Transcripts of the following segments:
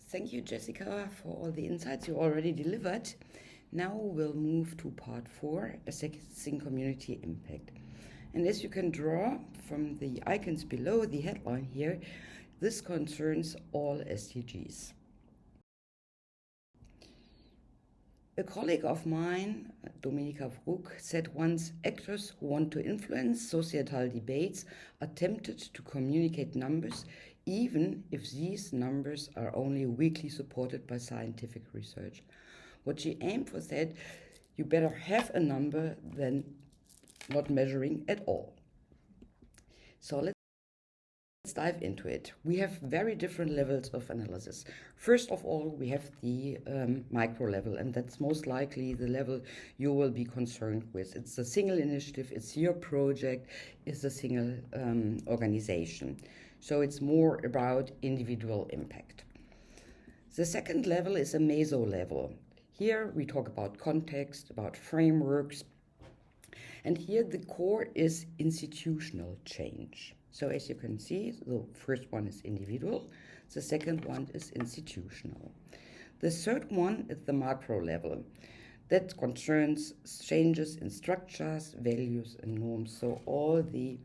Thank you, Jessica, for all the insights you already delivered. Now we'll move to part 4, assessing community impact. And as you can draw from the icons below the headline here, this concerns all SDGs. A colleague of mine, Dominika Vrook, said once, actors who want to influence societal debates are tempted to communicate numbers, even if these numbers are only weakly supported by scientific research. What she aimed for said, you better have a number than not measuring at all. So let's dive into it. We have very different levels of analysis. First of all, we have the micro level, and that's most likely the level you will be concerned with. It's a single initiative, it's your project, it's a single organization. So it's more about individual impact. The second level is a meso level. Here we talk about context, about frameworks, and here the core is institutional change. So as you can see, the first one is individual, the second one is institutional. The third one is the macro level. That concerns changes in structures, values, and norms. So all the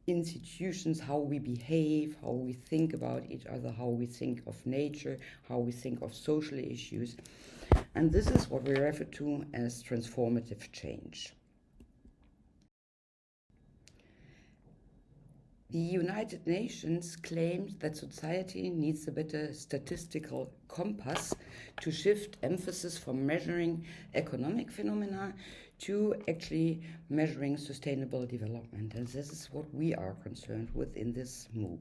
institutions, how we behave, how we think about each other, how we think of nature, how we think of social issues. And this is what we refer to as transformative change. The United Nations claims that society needs a better statistical compass to shift emphasis from measuring economic phenomena to actually measuring sustainable development. And this is what we are concerned with in this MOOC.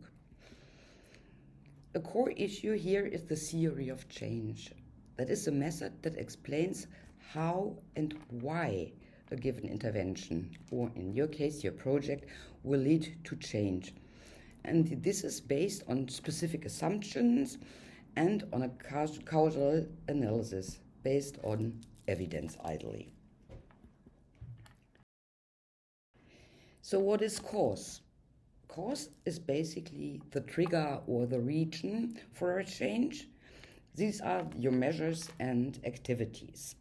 A core issue here is the theory of change. That is a method that explains how and why a given intervention, or in your case, your project, will lead to change. And this is based on specific assumptions and on a causal analysis based on evidence, ideally. So what is cause? Cause is basically the trigger or the region for a change. These are your measures and activities.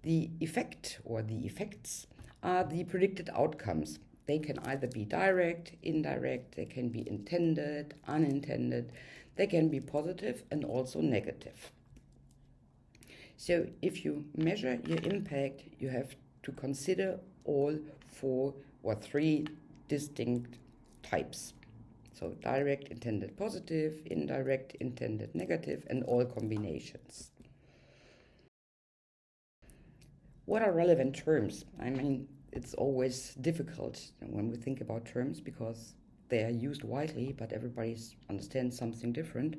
The effect or the effects are the predicted outcomes. They can either be direct, indirect, they can be intended, unintended, they can be positive and also negative. So if you measure your impact, you have to consider all 4 or 3 distinct types. So direct, intended, positive, indirect, intended, negative, and all combinations. What are relevant terms? I mean, it's always difficult when we think about terms because they are used widely, but everybody understands something different.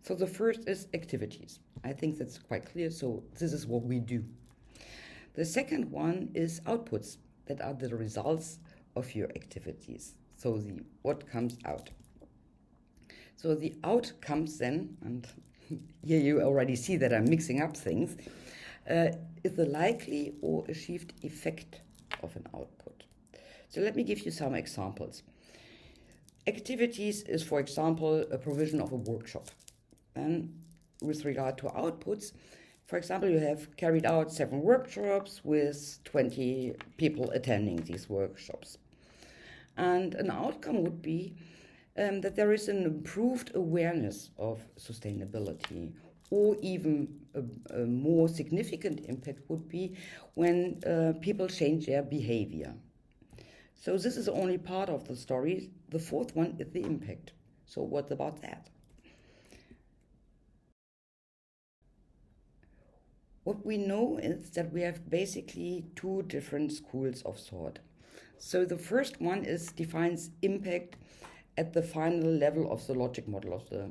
So the first is activities. I think that's quite clear. So this is what we do. The second one is outputs. That are the results of your activities. So what comes out. So the outcomes then, and here you already see that I'm mixing up things, is the likely or achieved effect of an output. So let me give you some examples. Activities is, for example, a provision of a workshop. And with regard to outputs, for example, you have carried out 7 workshops with 20 people attending these workshops. And an outcome would be that there is an improved awareness of sustainability, or even a more significant impact would be when people change their behavior. So this is only part of the story. The fourth one is the impact. So what about that? What we know is that we have basically 2 different schools of thought. So the first one defines impact at the final level of the logic model of the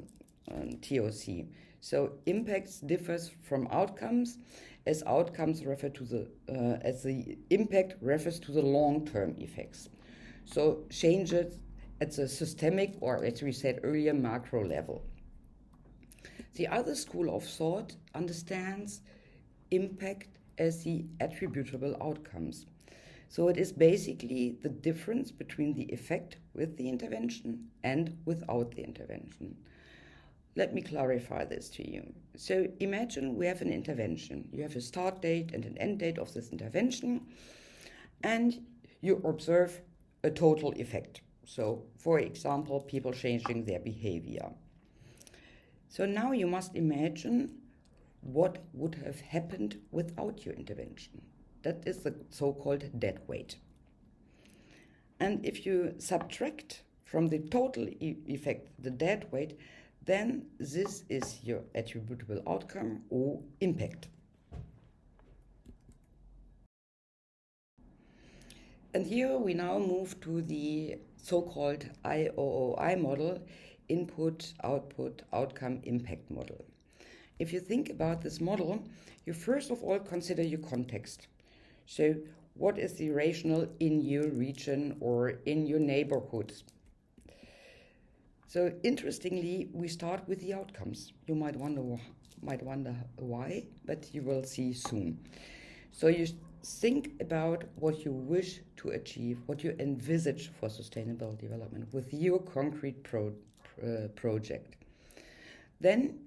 TOC. So impacts differs from outcomes, as outcomes refer to as the impact refers to the long-term effects. So changes at the systemic, or as we said earlier, macro level. The other school of thought understands impact as the attributable outcomes. So it is basically the difference between the effect with the intervention and without the intervention. Let me clarify this to you. So imagine we have an intervention. You have a start date and an end date of this intervention, and you observe a total effect. So, for example, people changing their behavior. So now you must imagine what would have happened without your intervention. That is the so-called dead weight. And if you subtract from the total effect the dead weight, then this is your attributable outcome or impact. And here we now move to the so-called IOOI model, input, output, outcome, impact model. If you think about this model, you first of all consider your context. So what is the rationale in your region or in your neighborhood? So interestingly, we start with the outcomes. You might wonder why, but you will see soon. So you think about what you wish to achieve, what you envisage for sustainable development with your concrete project. Then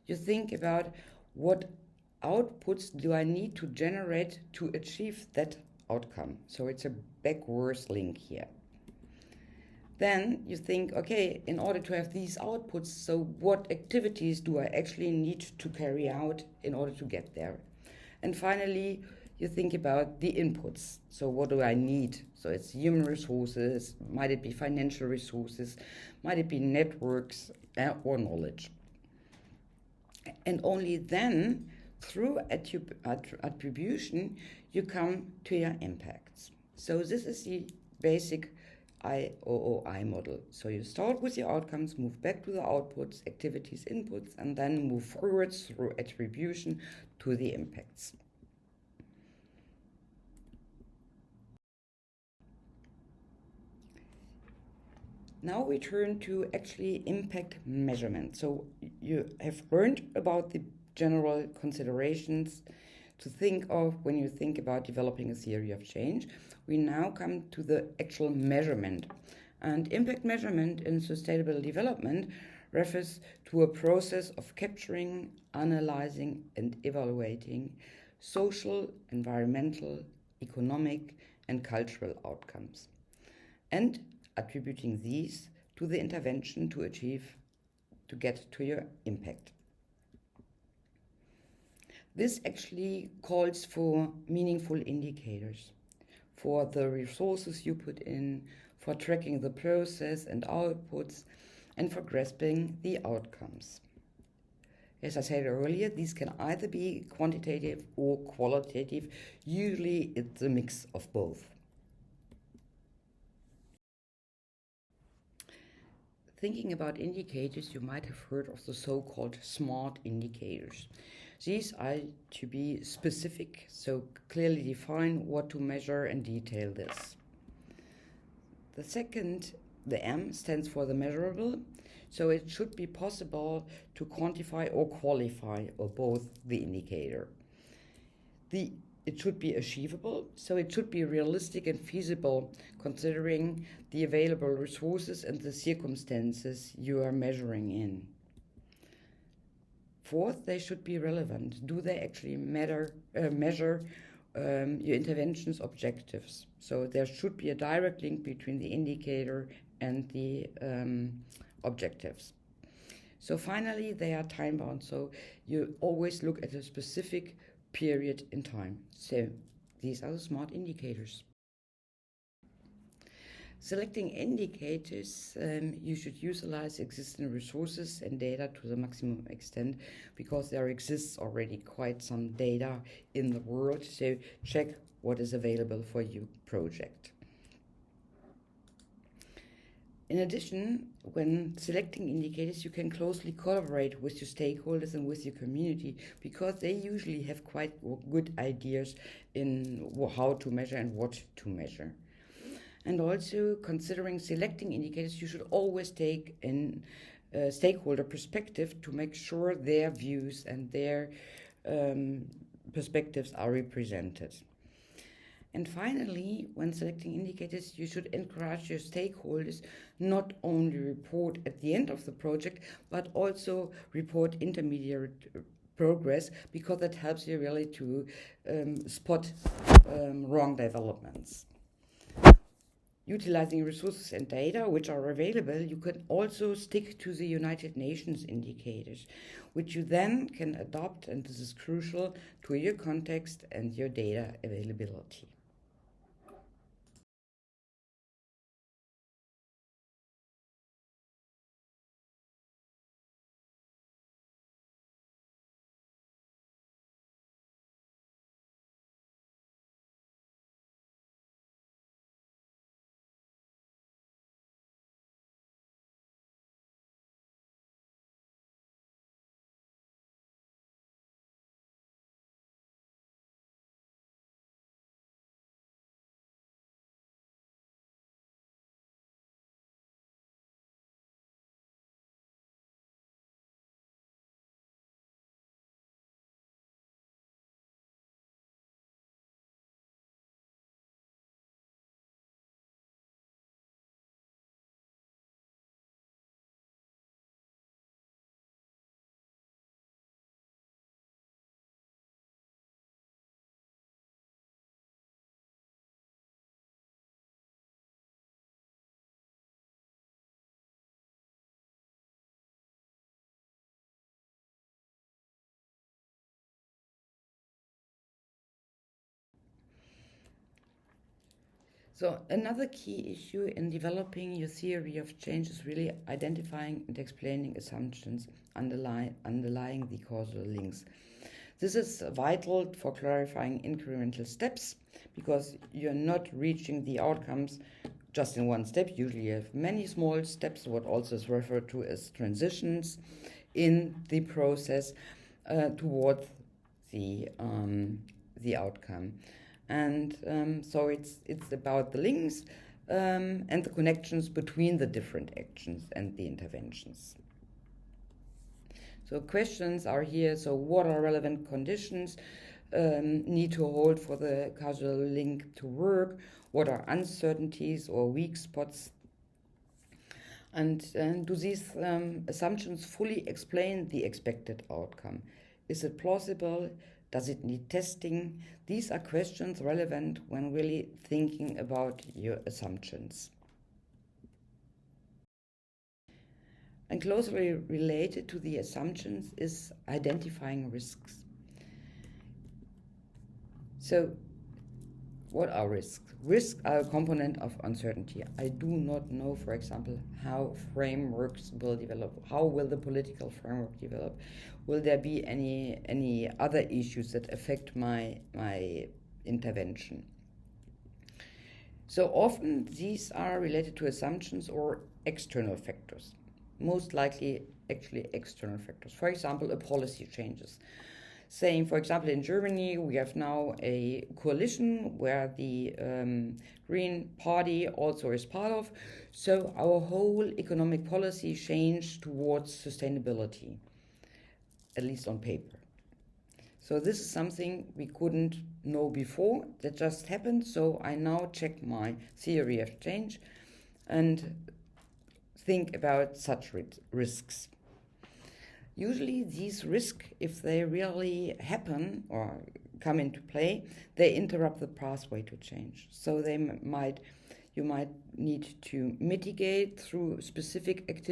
you think about what outputs do I need to generate to achieve that outcome. So it's a backwards link here. Then you think, okay, in order to have these outputs, so what activities do I actually need to carry out in order to get there? And finally, you think about the inputs. So what do I need? So it's human resources, might it be financial resources, might it be networks or knowledge. And only then, through attribution, you come to your impacts. So this is the basic IOOI model. So you start with your outcomes, move back to the outputs, activities, inputs, and then move forwards through attribution to the impacts. Now we turn to actually impact measurement. So you have learned about the general considerations to think of when you think about developing a theory of change. We now come to the actual measurement. And impact measurement in sustainable development refers to a process of capturing, analyzing, and evaluating social, environmental, economic, and cultural outcomes, and attributing these to the intervention to get to your impact. This actually calls for meaningful indicators for the resources you put in, for tracking the process and outputs, and for grasping the outcomes. As I said earlier, these can either be quantitative or qualitative. Usually it's a mix of both. Thinking about indicators, you might have heard of the so-called SMART indicators. These are to be specific, so clearly define what to measure and detail this. The second, the M, stands for the measurable, so it should be possible to quantify or qualify or both the indicator. It should be achievable, so it should be realistic and feasible considering the available resources and the circumstances you are measuring in. Fourth, they should be relevant. Do they actually measure your intervention's objectives? So there should be a direct link between the indicator and the objectives. So finally, they are time-bound, so you always look at a specific period in time. So these are the SMART indicators. Selecting indicators, you should utilize existing resources and data to the maximum extent because there exists already quite some data in the world, so check what is available for your project. In addition, when selecting indicators, you can closely collaborate with your stakeholders and with your community because they usually have quite good ideas in how to measure and what to measure. And also, considering selecting indicators, you should always take in stakeholder perspective to make sure their views and their perspectives are represented. And finally, when selecting indicators, you should encourage your stakeholders not only report at the end of the project, but also report intermediate progress, because that helps you really to spot wrong developments. Utilizing resources and data which are available, you can also stick to the United Nations indicators, which you then can adopt, and this is crucial, to your context and your data availability. So another key issue in developing your theory of change is really identifying and explaining assumptions underlying the causal links. This is vital for clarifying incremental steps, because you're not reaching the outcomes just in one step. Usually you have many small steps, what also is referred to as transitions in the process towards the outcome. And so it's about the links and the connections between the different actions and the interventions. So questions are here. So what are relevant conditions need to hold for the causal link to work? What are uncertainties or weak spots? And do these assumptions fully explain the expected outcome? Is it plausible? Does it need testing? These are questions relevant when really thinking about your assumptions. And closely related to the assumptions is identifying risks. So, what are risks? Risks are a component of uncertainty. I do not know, for example, how frameworks will develop. How will the political framework develop? Will there be any other issues that affect my intervention? So often these are related to assumptions or external factors. Most likely, actually, external factors. For example, a policy changes. Saying, for example, in Germany, we have now a coalition where the Green Party also is part of. So our whole economic policy changed towards sustainability, at least on paper. So this is something we couldn't know before. That just happened. So I now check my theory of change and think about such risks. Usually these risks, if they really happen or come into play, they interrupt the pathway to change. So you might need to mitigate through specific activities